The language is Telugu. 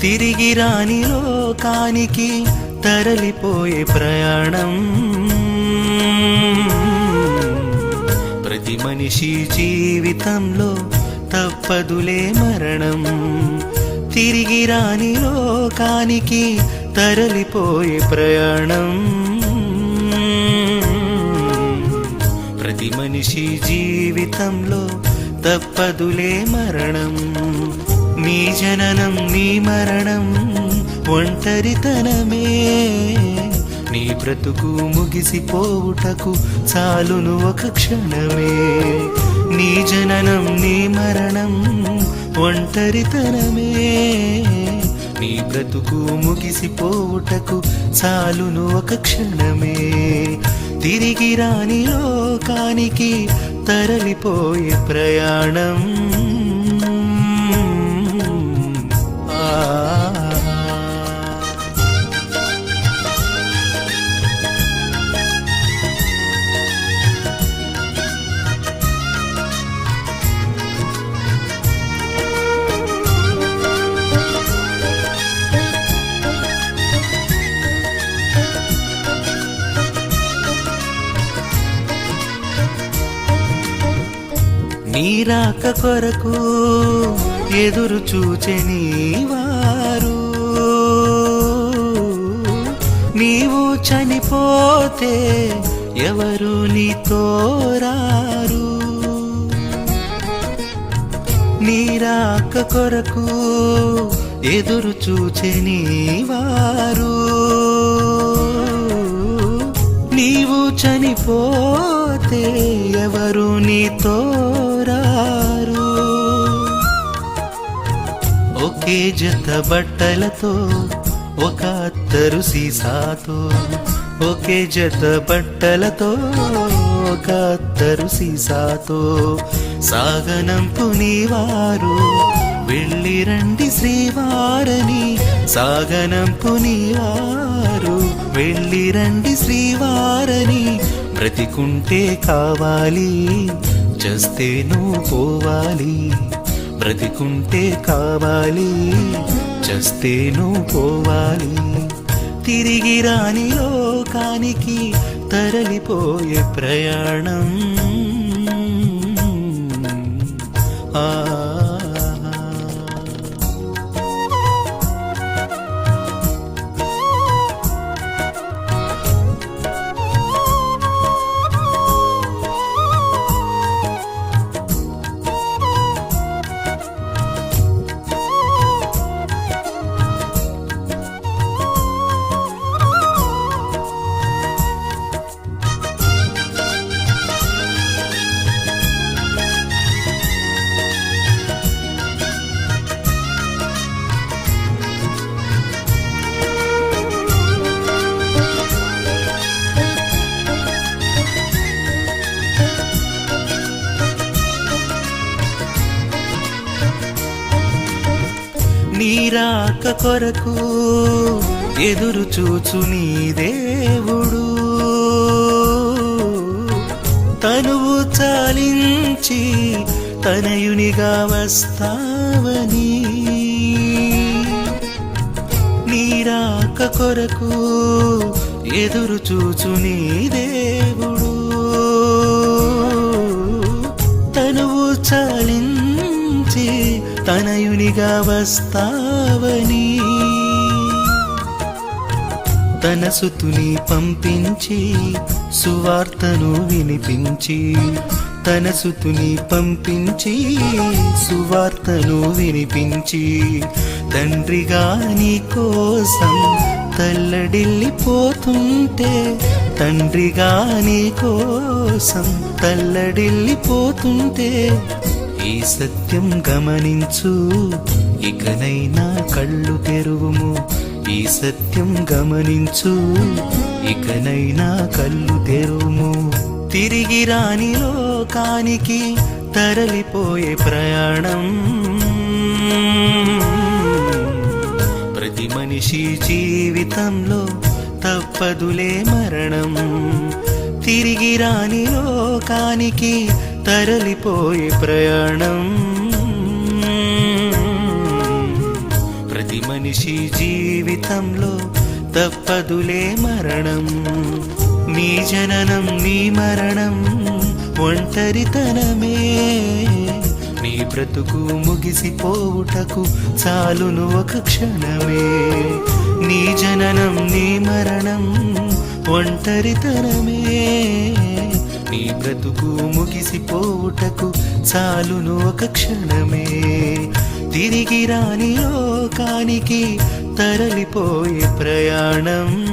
తిరిగి రాని లోకానికి తరలిపోయే ప్రయాణం. ప్రతి మనిషి జీవితంలో తప్పదులే మరణం. తిరిగి రాని లోకానికి తరలిపోయే ప్రయాణం. ప్రతి మనిషి జీవితంలో తప్పదులే మరణం. నీ జననం నీ మరణం ఒంటరితనమే. నీ బ్రతుకు ముగిసిపోవుటకు చాలును ఒక క్షణమే. నీ జననం నీ మరణం ఒంటరితనమే. నీ బ్రతుకు ముగిసిపోవుటకు చాలును ఒక క్షణమే. తిరిగి రాని లోకానికి తరలిపోయే ప్రయాణం. నీ రాక కొరకు ఎదురు చూచె నీవారు. నీవు చనిపోతే ఎవరు నీతో రారు. నీ రాక కొరకు ఎదురు చూచె నీవారు. నీవు చనిపోతే ఎవరు నీతో రారు. ఒకే జత బట్టలతో ఒక అత్తరు సీసాతో. ఒకే జత బట్టలతో ఒక అత్తరు సీసాతో సాగనంపు నీవారు. వెళ్ళిరండి శ్రీవారని సాగనంపు నీవారు. వెళ్ళిరండి శ్రీవారని. బ్రతికుంటే కావాలి చస్తేను పోవాలి. బ్రతికుంటే కావాలి చస్తేను పోవాలి. తిరిగి రాని లోకానికి తరలిపోయే ప్రయాణం. నీ రాక కొరకు ఎదురు చూచు నీ దేవుడు. తనువు చాలించి తనయునిగా వస్తావని. నీ రాక కొరకు ఎదురు చూచు నీ దేవుడు. తనువు చాలించి తనయునిగా వస్తావని. తన సుతుని పంపించి సువార్తను వినిపించి. తన సుతుని పంపించి సువార్తను వినిపించి. తండ్రిగా నీ కోసం తల్లడిల్లిపోతుంటే. తండ్రిగా నీ కోసం తల్లడిల్లిపోతుంటే. ఈ సత్యం గమనించు ఇకనైనా కళ్ళు తెరువుము. ఈ సత్యం గమనించు ఇకనైనా కళ్ళు తెరువుము. తిరిగి రాని లోకానికి తరలిపోయే ప్రయాణం. ప్రతి మనిషి జీవితంలో తప్పదులే మరణం. తిరిగి రాని లోకానికి తరలిపోయే ప్రయాణం. ప్రతి ప్రతి మనిషి జీవితంలో తప్పదులే మరణం. నీ జననం నీ మరణం ఒంటరితనమే. నీ బ్రతుకు ముగిసిపోవుటకు చాలును ఒక క్షణమే. నీ జననం నీ మరణం ఒంటరితనమే. నీ బ్రతుకు ముగిసిపోవుటకు చాలును ఒక క్షణమే. తిరిగి రాని లోకానికి తరలిపోయే ప్రయాణం.